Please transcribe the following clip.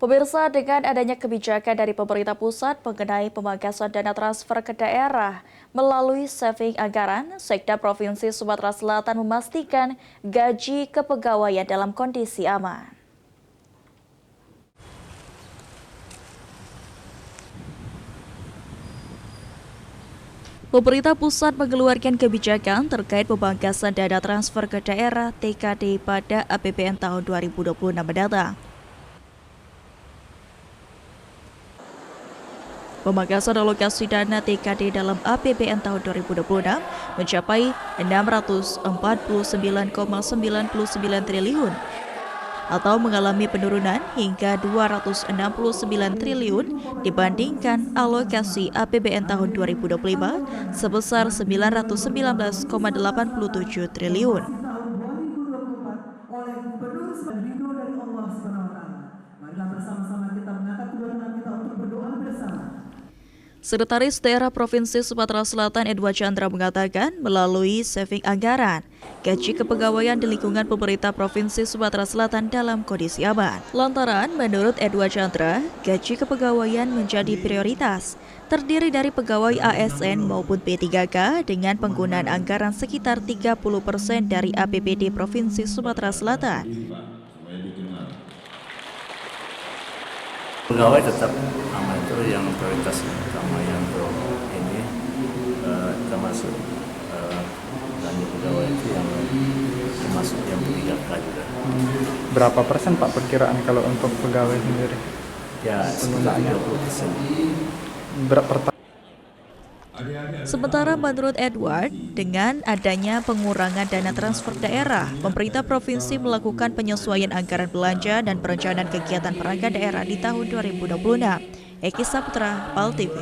Pemirsa, dengan adanya kebijakan dari pemerintah pusat mengenai pemangkasan dana transfer ke daerah melalui saving anggaran, Sekda Provinsi Sumatera Selatan memastikan gaji kepegawaian dalam kondisi aman. Pemerintah pusat mengeluarkan kebijakan terkait pemangkasan dana transfer ke daerah TKD pada APBN tahun 2026 mendatang. Pemangkasan alokasi dana TKD dalam APBN tahun 2026 mencapai 649,99 triliun atau mengalami penurunan hingga 269 triliun dibandingkan alokasi APBN tahun 2025 sebesar 919,87 triliun. Oleh Gubernur ridho dari Allah SWT. Marilah bersama-sama kita mengangkat kedua tangan kita untuk berdoa bersama. Sekretaris Daerah Provinsi Sumatera Selatan Edward Chandra mengatakan melalui saving anggaran, gaji kepegawaian di lingkungan pemerintah Provinsi Sumatera Selatan dalam kondisi aman. Lantaran menurut Edward Chandra, gaji kepegawaian menjadi prioritas, terdiri dari pegawai ASN maupun P3K dengan penggunaan anggaran sekitar 30% dari APBD Provinsi Sumatera Selatan. Pegawai tetap aman, itu yang prioritas utama yang ini termasuk belanja pegawai itu yang termasuk yang 3K juga. Berapa persen Pak perkiraan kalau untuk pegawai sendiri? Ya sekitar 30%. Sementara menurut Edward, dengan adanya pengurangan dana transfer daerah, pemerintah provinsi melakukan penyesuaian anggaran belanja dan perencanaan kegiatan perangkat daerah di tahun 2026. Eki Saputra, PAL TV.